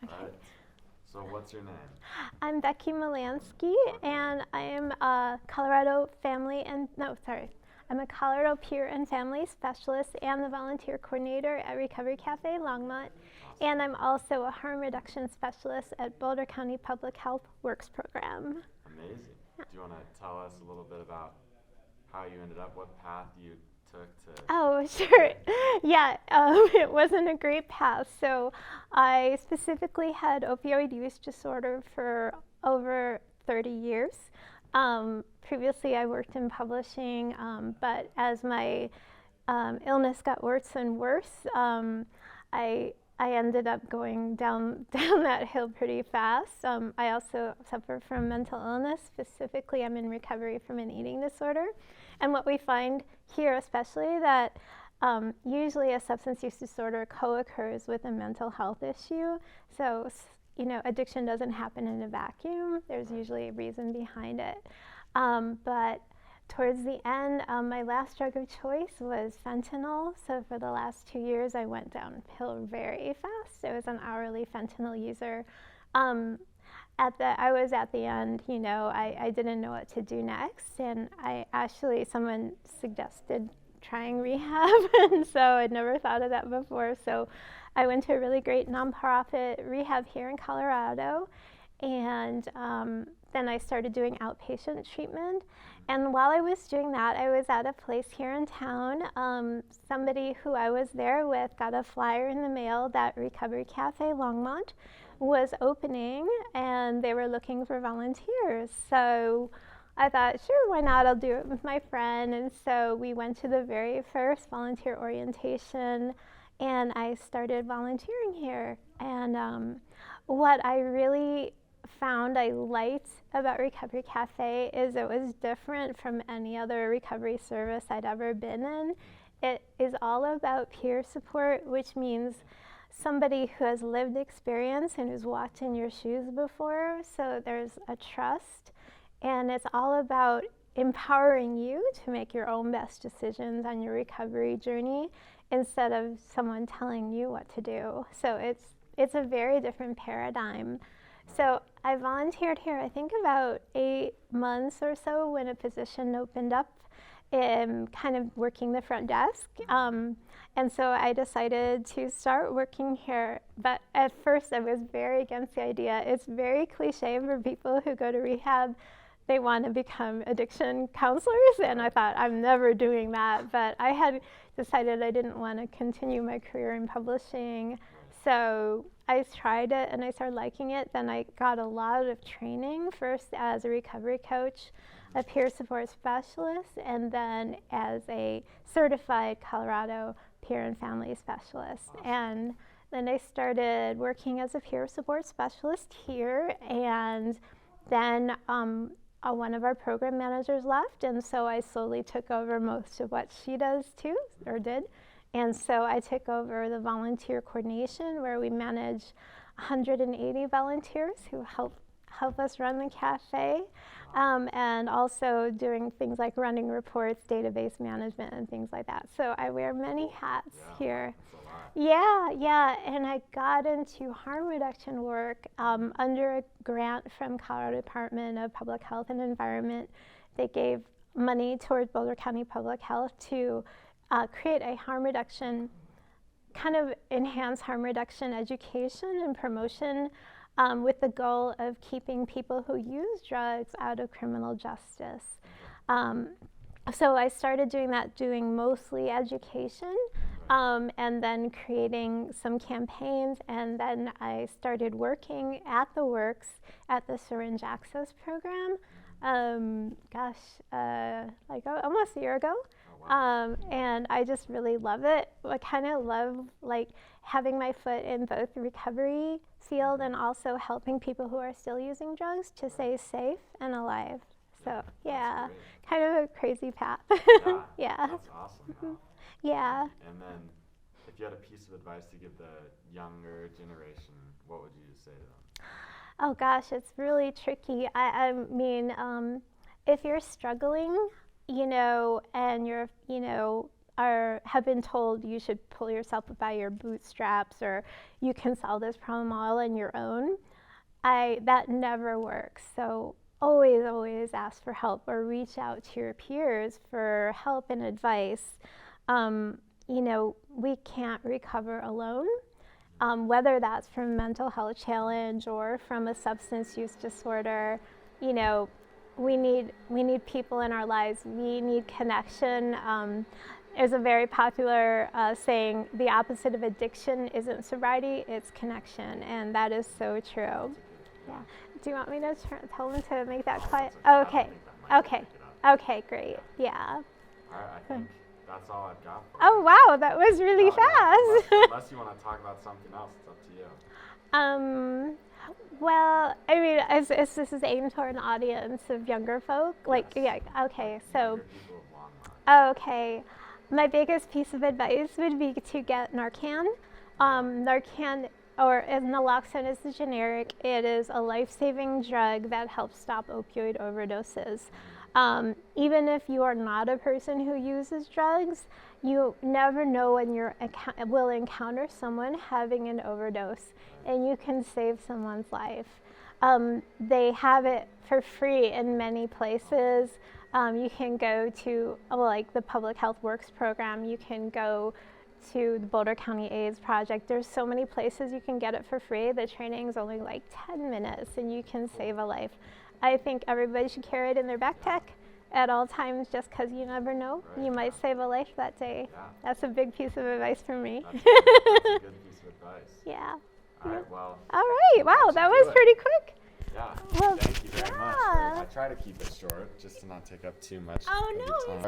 Okay. Right. So what's your name? I'm Becky Milanski, and I am a Colorado family and no, sorry, I'm a Colorado peer and family specialist and the volunteer coordinator at Recovery Cafe Longmont, Awesome. and I'm also a harm reduction specialist at Boulder County Public Health Works Program. Amazing. Do you want to tell us a little bit about how you ended up, what path you took to Oh, get sure. here? Yeah, it wasn't a great path. So I specifically had opioid use disorder for over 30 years. Previously, I worked in publishing, but as my illness got worse and worse, I ended up going down that hill pretty fast. I also suffer from mental illness. Specifically, I'm in recovery from an eating disorder. And what we find here, especially, that usually a substance use disorder co-occurs with a mental health issue. So, addiction doesn't happen in a vacuum. There's usually a reason behind it. But towards the end, my last drug of choice was fentanyl. So for the last 2 years, I went downhill very fast. I was an hourly fentanyl user. I was at the end, I didn't know what to do next. And someone suggested trying rehab. And so I'd never thought of that before. So I went to a really great nonprofit rehab here in Colorado. And then I started doing outpatient treatment. And while I was doing that, I was at a place here in town. Somebody who I was there with got a flyer in the mail that Recovery Cafe Longmont was opening, and they were looking for volunteers. So I thought, sure, why not? I'll do it with my friend. And so we went to the very first volunteer orientation, and I started volunteering here. And what I really found I liked about Recovery Cafe is it was different from any other recovery service I'd ever been in. It is all about peer support, which means somebody who has lived experience and who's walked in your shoes before. So there's a trust, and it's all about empowering you to make your own best decisions on your recovery journey instead of someone telling you what to do. So it's a very different paradigm. So I volunteered here, I think about 8 months or so when a position opened up, kind of working the front desk. And so I decided to start working here. But at first I was very against the idea. It's very cliche for people who go to rehab. They want to become addiction counselors, and I thought, I'm never doing that. But I had decided I didn't want to continue my career in publishing. So I tried it and I started liking it. Then I got a lot of training, first as a recovery coach, a peer support specialist, and then as a certified Colorado peer and family specialist. Awesome. And then I started working as a peer support specialist here, and then one of our program managers left, and so I slowly took over most of what she does too, or did. And so I took over the volunteer coordination, where we manage 180 volunteers who help us run the cafe, and also doing things like running reports, database management, and things like that. So I wear many hats here. Yeah, and I got into harm reduction work under a grant from Colorado Department of Public Health and Environment. They gave money towards Boulder County Public Health to create a harm reduction, kind of enhance harm reduction education and promotion, with the goal of keeping people who use drugs out of criminal justice. So I started doing that, doing mostly education, and then creating some campaigns, and then I started working at the Works at the Syringe Access Program, like almost a year ago. And I just really love it. I kind of love like having my foot in both the recovery field and also helping people who are still using drugs to stay safe and alive. So yeah, kind of a crazy path. Yeah. That's awesome. Yeah. And then, if you had a piece of advice to give the younger generation, what would you say to them? Oh gosh, it's really tricky. I mean, if you're struggling, and you're, have been told you should pull yourself up by your bootstraps or you can solve this problem all on your own. That never works. So always ask for help or reach out to your peers for help and advice. We can't recover alone. Whether that's from a mental health challenge or from a substance use disorder, we need people in our lives. We need connection. There's a very popular saying, the opposite of addiction isn't sobriety, it's connection, and that is so true. Yeah. Do you want me to tell them to make that quiet? Okay. Okay, great. Yeah. All right, I think that's all I've got for you. Oh, wow, that was really fast. Unless you want to talk about something else, it's up to you. Well, I mean, as this is aimed toward an audience of younger folk, Yes. okay, so, Younger people with long lives. okay. My biggest piece of advice would be to get Narcan. Narcan, or naloxone is the generic, it is a life-saving drug that helps stop opioid overdoses. Even if you are not a person who uses drugs, you never know when you will encounter someone having an overdose, and you can save someone's life. They have it for free in many places. You can go to the Public Health Works program. You can go to the Boulder County AIDS Project. There's so many places you can get it for free. The training is only like 10 minutes and you can save a life. I think everybody should carry it in their backpack at all times just because you never know. Right. You might save a life that day. Yeah. That's a big piece of advice from me. That's a good piece of advice. Yeah. All right, well. All right. Wow, that was pretty quick. Yeah. Well, Thank you very much. yeah. I try to keep it short just to not take up too much Oh, of your no, time.